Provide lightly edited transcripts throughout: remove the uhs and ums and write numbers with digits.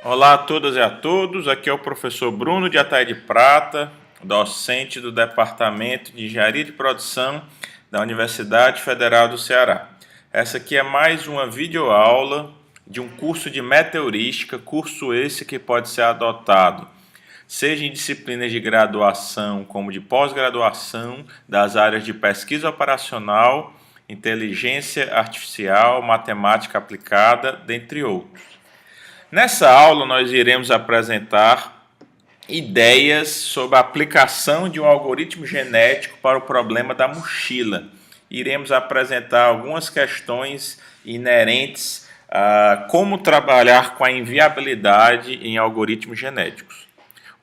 Olá a todas e a todos, aqui é o professor Bruno de Ataí de Prata, docente do Departamento de Engenharia de Produção da Universidade Federal do Ceará. Essa aqui é mais uma videoaula de um curso de meteorística, curso esse que pode ser adotado seja em disciplinas de graduação como de pós-graduação, das áreas de pesquisa operacional, inteligência artificial, matemática aplicada, dentre outros. Nessa aula, nós iremos apresentar ideias sobre a aplicação de um algoritmo genético para o problema da mochila. Iremos apresentar algumas questões inerentes a como trabalhar com a inviabilidade em algoritmos genéticos.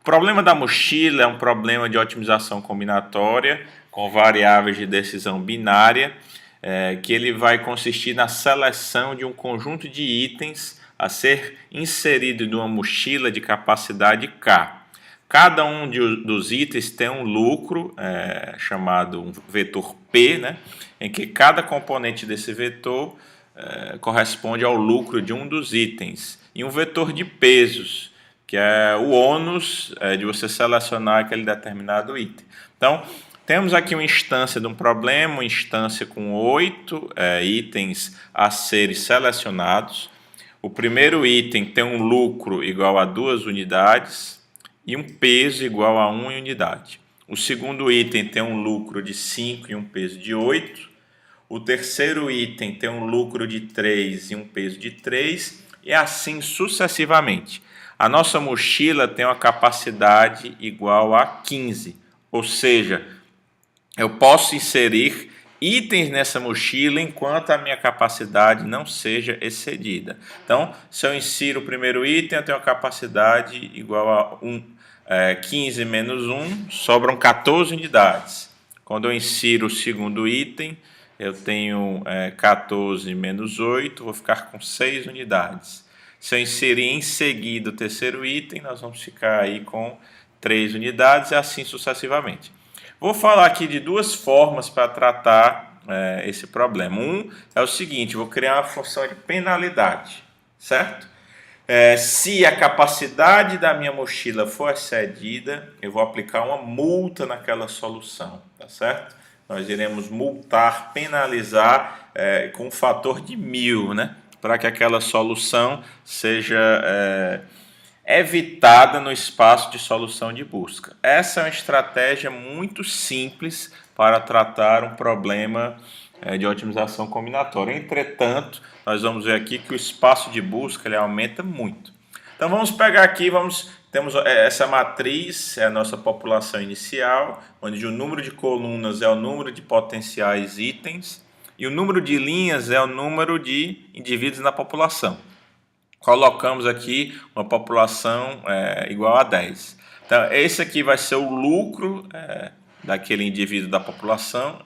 O problema da mochila é um problema de otimização combinatória com variáveis de decisão binária, que ele vai consistir na seleção de um conjunto de itens a ser inserido em uma mochila de capacidade K. Cada um dos itens tem um lucro, chamado um vetor P, né, em que cada componente desse vetor corresponde ao lucro de um dos itens. E um vetor de pesos, que é o ônus de você selecionar aquele determinado item. Então, temos aqui uma instância de um problema, uma instância com 8 itens a serem selecionados. O primeiro item tem um lucro igual a 2 unidades e um peso igual a 1 unidade. O segundo item tem um lucro de 5 e um peso de 8. O terceiro item tem um lucro de 3 e um peso de 3, e assim sucessivamente. A nossa mochila tem uma capacidade igual a 15, ou seja, eu posso inserir itens nessa mochila enquanto a minha capacidade não seja excedida. Então, se eu insiro o primeiro item, eu tenho a capacidade igual a 15 menos 1, sobram 14 unidades. Quando eu insiro o segundo item, eu tenho 14 menos 8, vou ficar com 6 unidades. Se eu inserir em seguida o terceiro item, nós vamos ficar aí com 3 unidades e assim sucessivamente. Vou falar aqui de duas formas para tratar esse problema. Um é o seguinte, vou criar uma função de penalidade, certo? Se a capacidade da minha mochila for excedida, eu vou aplicar uma multa naquela solução, tá certo? Nós iremos multar, penalizar com um fator de 1000, né? Para que aquela solução seja evitada no espaço de solução de busca. Essa é uma estratégia muito simples para tratar um problema de otimização combinatória. Entretanto, nós vamos ver aqui que o espaço de busca ele aumenta muito. Então vamos pegar aqui, temos essa matriz, é a nossa população inicial, onde o número de colunas é o número de potenciais itens e o número de linhas é o número de indivíduos na população. Colocamos aqui uma população igual a 10. Então, esse aqui vai ser o lucro daquele indivíduo da população.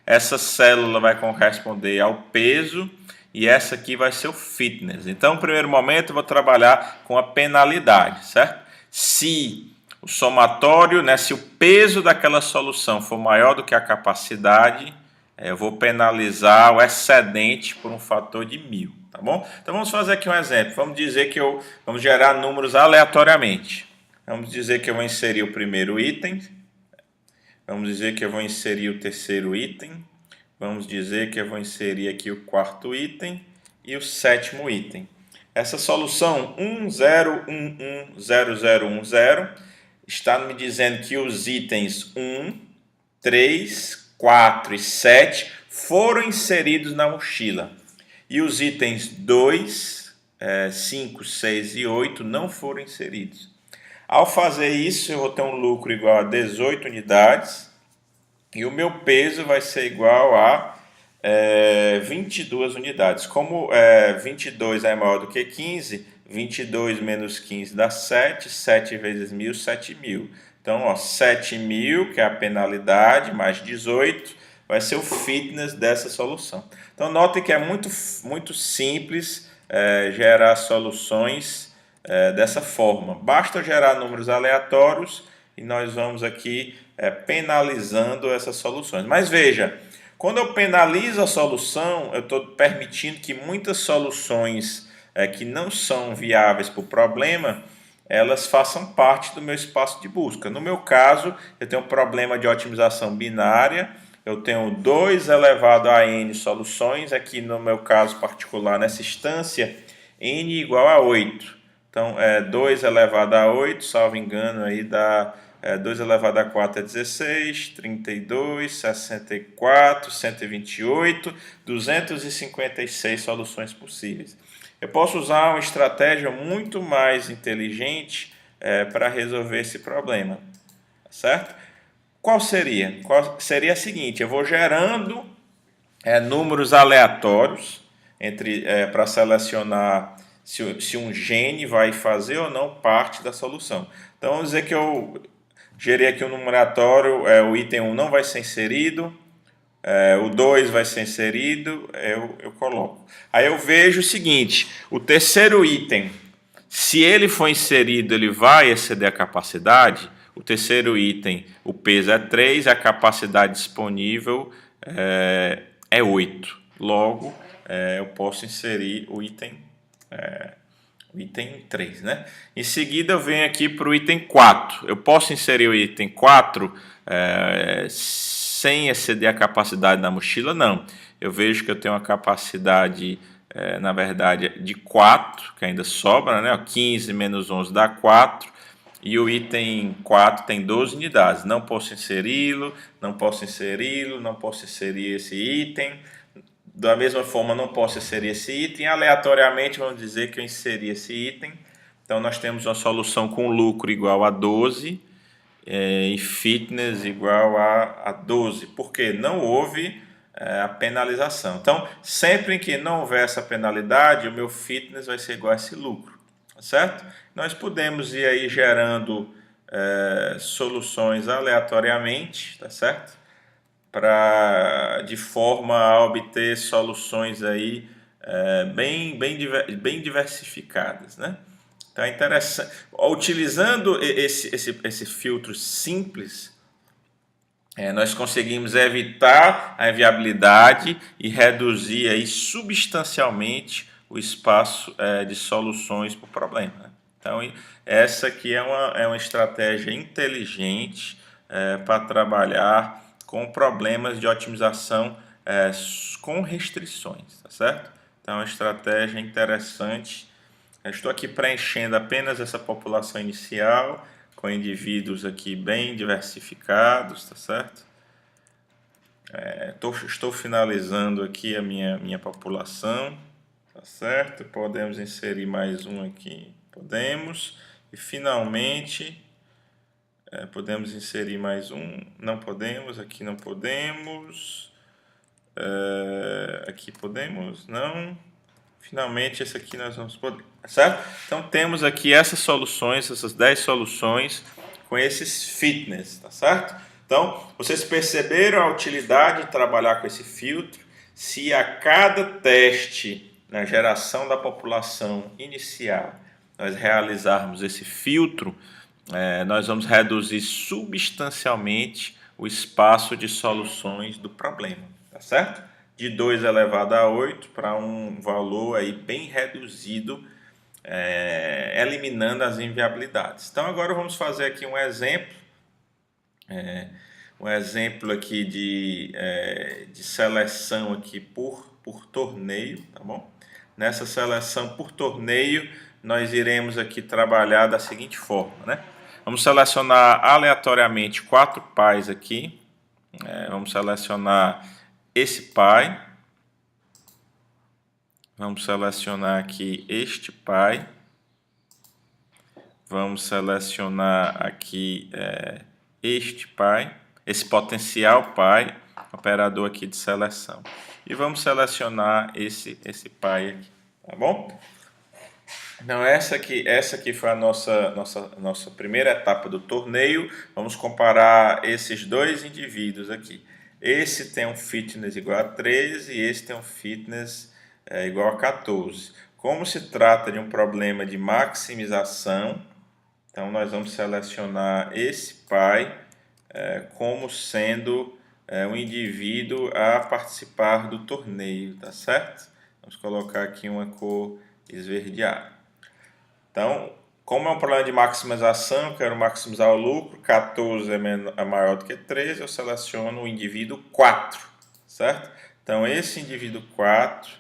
Essa célula vai corresponder ao peso e essa aqui vai ser o fitness. Então, no primeiro momento, eu vou trabalhar com a penalidade, certo? Se o somatório, se o peso daquela solução for maior do que a capacidade, eu vou penalizar o excedente por um fator de 1000, tá bom? Então vamos fazer aqui um exemplo. Vamos dizer que vamos gerar números aleatoriamente. Vamos dizer que eu vou inserir o primeiro item. Vamos dizer que eu vou inserir o terceiro item. Vamos dizer que eu vou inserir aqui o quarto item e o sétimo item. Essa solução 10110010 está me dizendo que os itens 1, 3, 4 e 7 foram inseridos na mochila. E os itens 2, 5, 6 e 8 não foram inseridos. Ao fazer isso, eu vou ter um lucro igual a 18 unidades. E o meu peso vai ser igual a 22 unidades. Como 22 é maior do que 15, 22 menos 15 dá 7. 7 vezes 1000, 7.000. Então, 7.000, que é a penalidade, mais 18, vai ser o fitness dessa solução. Então, notem que é muito simples gerar soluções dessa forma. Basta gerar números aleatórios e nós vamos aqui penalizando essas soluções. Mas veja, quando eu penalizo a solução, eu estou permitindo que muitas soluções que não são viáveis para o problema, elas façam parte do meu espaço de busca. No meu caso, eu tenho um problema de otimização binária, eu tenho 2 elevado a n soluções, aqui no meu caso particular, nessa instância, n igual a 8. Então, 2 elevado a 8, salvo engano, aí dá 2 elevado a 4 é 16, 32, 64, 128, 256 soluções possíveis. Eu posso usar uma estratégia muito mais inteligente para resolver esse problema, certo? Qual seria? Seria a seguinte: eu vou gerando números aleatórios para selecionar se um gene vai fazer ou não parte da solução. Então, vamos dizer que eu gerei aqui um numeratório, o item 1 não vai ser inserido, o 2 vai ser inserido, eu coloco. Aí eu vejo o seguinte: o terceiro item, se ele for inserido, ele vai exceder a capacidade. O terceiro item, o peso é 3, a capacidade disponível é 8. Logo, eu posso inserir o item 3, né? Em seguida, eu venho aqui para o item 4. Eu posso inserir o item 4 sem exceder a capacidade da mochila? Não. Eu vejo que eu tenho uma capacidade, na verdade, de 4, que ainda sobra, né? 15 menos 11 dá 4. E o item 4 tem 12 unidades. Não posso inseri-lo, não posso inseri-lo, não posso inserir esse item. Da mesma forma, não posso inserir esse item. Aleatoriamente, vamos dizer que eu inseri esse item. Então, nós temos uma solução com lucro igual a 12 e fitness igual a 12, porque não houve a penalização. Então, sempre em que não houver essa penalidade, o meu fitness vai ser igual a esse lucro, tá certo? Nós podemos ir aí gerando soluções aleatoriamente, tá certo? De forma a obter soluções aí bem diversificadas, né? Então é interessante. Utilizando esse filtro simples, nós conseguimos evitar a inviabilidade e reduzir aí substancialmente o espaço de soluções para o problema, né? Então, essa aqui é uma estratégia inteligente para trabalhar com problemas de otimização com restrições, tá certo? Então, é uma estratégia interessante. Eu estou aqui preenchendo apenas essa população inicial, com indivíduos aqui bem diversificados, tá certo? Estou finalizando aqui a minha população, tá certo? Podemos inserir mais um aqui, podemos. E finalmente, podemos inserir mais um, não podemos, aqui não podemos. Aqui podemos, não. Finalmente, esse aqui nós vamos poder, certo? Então, temos aqui essas soluções, essas 10 soluções com esses fitness, tá certo? Então, vocês perceberam a utilidade de trabalhar com esse filtro? Se a cada teste na geração da população inicial nós realizarmos esse filtro, nós vamos reduzir substancialmente o espaço de soluções do problema, tá certo? De 2 elevado a 8 para um valor aí bem reduzido, eliminando as inviabilidades. Então, agora vamos fazer aqui um exemplo aqui de seleção aqui por torneio, tá bom? Nessa seleção por torneio, nós iremos aqui trabalhar da seguinte forma, né? Vamos selecionar aleatoriamente 4 pais aqui. Vamos selecionar esse pai. Vamos selecionar aqui este pai. Vamos selecionar aqui este pai, esse potencial pai, operador aqui de seleção. E vamos selecionar esse pai aqui, tá bom? Então, essa aqui foi a nossa primeira etapa do torneio. Vamos comparar esses dois indivíduos aqui. Esse tem um fitness igual a 13 e esse tem um fitness igual a 14. Como se trata de um problema de maximização, então nós vamos selecionar esse pai como sendo um indivíduo a participar do torneio, tá certo? Vamos colocar aqui uma cor esverdeado. Então, como é um problema de maximização, eu quero maximizar o lucro, 14 é maior do que 13, eu seleciono o indivíduo 4, certo? Então, esse indivíduo 4,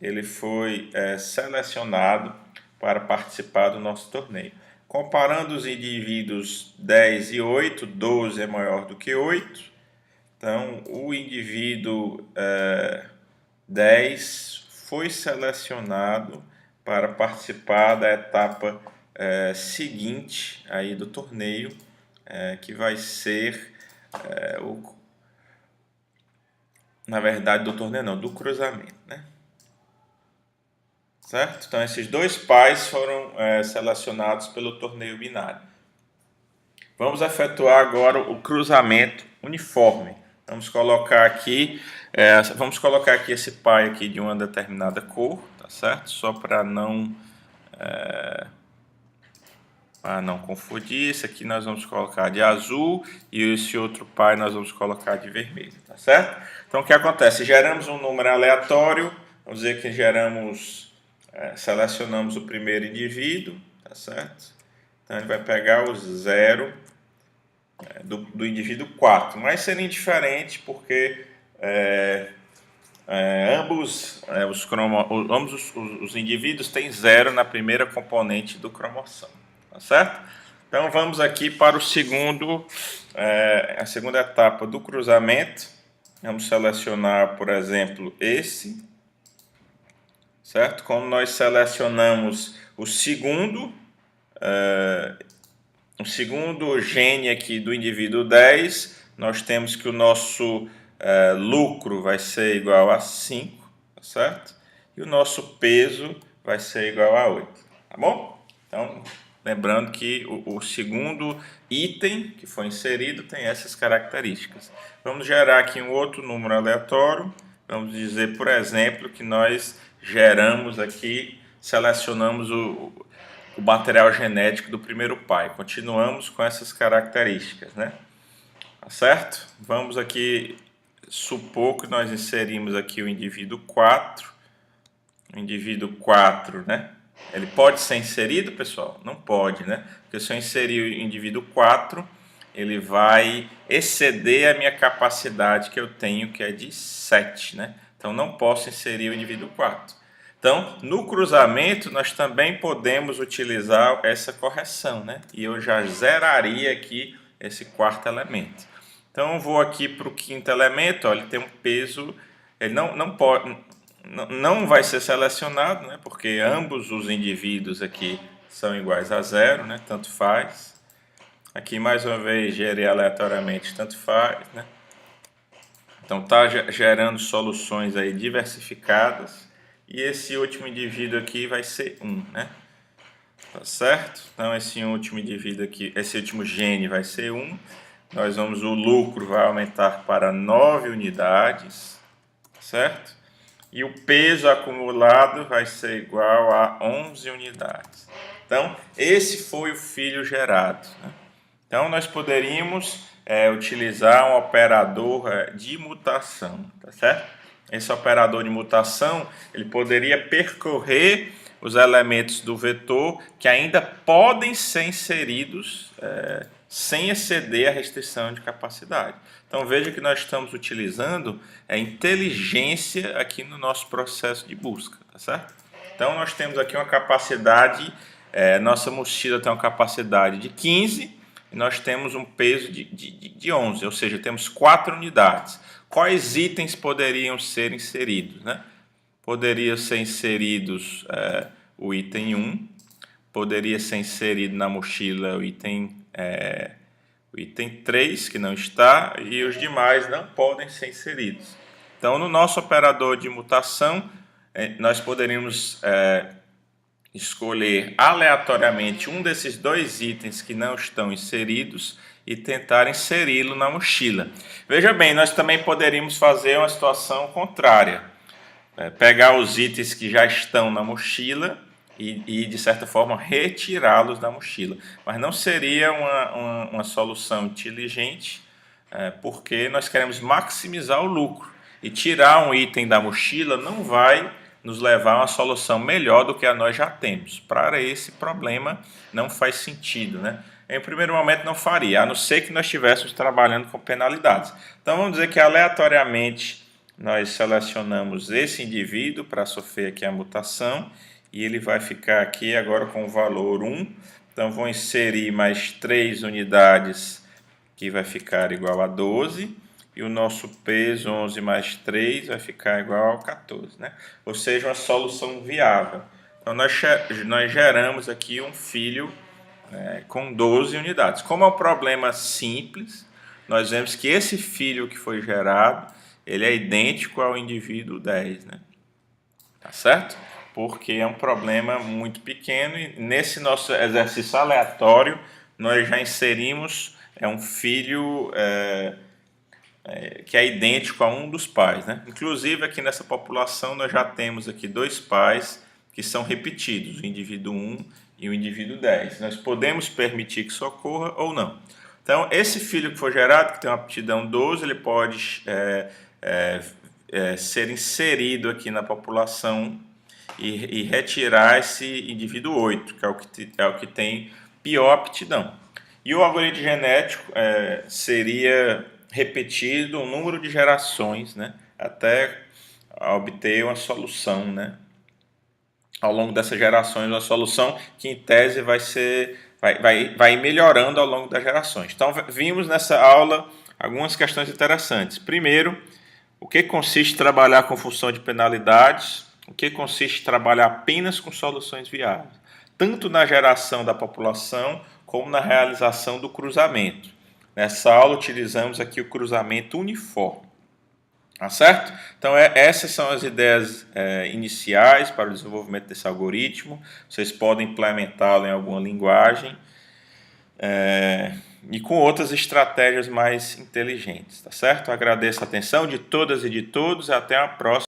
ele foi selecionado para participar do nosso torneio. Comparando os indivíduos 10 e 8, 12 é maior do que 8. Então, o indivíduo 10 foi selecionado para participar da etapa seguinte aí do torneio, que vai ser na verdade do torneio não, do cruzamento, né? Certo? Então esses dois pais foram selecionados pelo torneio binário. Vamos efetuar agora o cruzamento uniforme. Vamos colocar aqui esse pai aqui de uma determinada cor, tá certo? Só para não confundir. Esse aqui nós vamos colocar de azul e esse outro pai nós vamos colocar de vermelho, tá certo? Então o que acontece? Geramos um número aleatório, vamos dizer que selecionamos o primeiro indivíduo, tá certo? Então ele vai pegar o 0 do indivíduo 4, mas seria indiferente porque ambos os indivíduos têm 0 na primeira componente do cromossomo, tá certo? Então vamos aqui para a segunda etapa do cruzamento. Vamos selecionar, por exemplo, esse, certo? Como nós selecionamos o segundo gene aqui do indivíduo 10, nós temos que o nosso lucro vai ser igual a 5, tá certo? E o nosso peso vai ser igual a 8, tá bom? Então, lembrando que o segundo item que foi inserido tem essas características. Vamos gerar aqui um outro número aleatório. Vamos dizer, por exemplo, que nós selecionamos o material genético do primeiro pai. Continuamos com essas características, né? Tá certo? Vamos aqui supor que nós inserimos aqui o indivíduo 4. O indivíduo 4, né? Ele pode ser inserido, pessoal? Não pode, né? Porque se eu inserir o indivíduo 4, ele vai exceder a minha capacidade que eu tenho, que é de 7, né? Então, não posso inserir o indivíduo 4. Então, no cruzamento, nós também podemos utilizar essa correção, né? E eu já zeraria aqui esse quarto elemento. Então, eu vou aqui para o quinto elemento, ó, ele tem um peso, ele não vai ser selecionado, né? Porque ambos os indivíduos aqui são iguais a 0, né? Tanto faz. Aqui, mais uma vez, gerei aleatoriamente, tanto faz, né? Então, está gerando soluções aí diversificadas. E esse último indivíduo aqui vai ser 1, né? Tá certo? Então, esse último indivíduo aqui, esse último gene vai ser 1. O lucro vai aumentar para 9 unidades, certo? E o peso acumulado vai ser igual a 11 unidades. Então, esse foi o filho gerado, né? Então, nós poderíamos utilizar um operador de mutação, tá certo? Esse operador de mutação, ele poderia percorrer os elementos do vetor que ainda podem ser inseridos sem exceder a restrição de capacidade. Então, veja que nós estamos utilizando a inteligência aqui no nosso processo de busca, tá certo? Então, nós temos aqui uma capacidade, nossa mochila tem uma capacidade de 15 e nós temos um peso de 11, ou seja, temos 4 unidades. Quais itens poderiam ser inseridos, né? Poderia ser inseridos o item 1, poderia ser inserido na mochila o item 3, que não está, e os demais não podem ser inseridos. Então, no nosso operador de mutação, nós poderíamos escolher aleatoriamente um desses dois itens que não estão inseridos e tentar inseri-lo na mochila. Veja bem, nós também poderíamos fazer uma situação contrária. Pegar os itens que já estão na mochila e de certa forma, retirá-los da mochila. Mas não seria uma solução inteligente, porque nós queremos maximizar o lucro. E tirar um item da mochila não vai nos levar a uma solução melhor do que a nós já temos. Para esse problema não faz sentido, né? Em primeiro momento não faria, a não ser que nós estivéssemos trabalhando com penalidades. Então vamos dizer que aleatoriamente nós selecionamos esse indivíduo para sofrer aqui a mutação e ele vai ficar aqui agora com o valor 1. Então vou inserir mais 3 unidades que vai ficar igual a 12. E o nosso peso 11 mais 3 vai ficar igual a 14, né? Ou seja, uma solução viável. Então nós geramos aqui um filho com 12 unidades. Como é um problema simples, nós vemos que esse filho que foi gerado, ele é idêntico ao indivíduo 10, né? Tá certo? Porque é um problema muito pequeno e nesse nosso exercício aleatório nós já inserimos um filho que é idêntico a um dos pais, né? Inclusive aqui nessa população nós já temos aqui 2 pais que são repetidos, o indivíduo 1 e o indivíduo 10. Nós podemos permitir que isso ocorra ou não. Então esse filho que foi gerado, que tem uma aptidão 12, ele pode ser inserido aqui na população e retirar esse indivíduo 8, que é o que tem pior aptidão. E o algoritmo genético seria repetido um número de gerações, né, até obter uma solução, né, ao longo dessas gerações, uma solução que em tese vai ir melhorando ao longo das gerações. Então vimos nessa aula algumas questões interessantes. Primeiro, o que consiste trabalhar com função de penalidades, o que consiste trabalhar apenas com soluções viáveis, tanto na geração da população como na realização do cruzamento. Nessa aula utilizamos aqui o cruzamento uniforme. Tá certo? Então essas são as ideias iniciais para o desenvolvimento desse algoritmo. Vocês podem implementá-lo em alguma linguagem e com outras estratégias mais inteligentes. Tá certo? Agradeço a atenção de todas e de todos e até a próxima.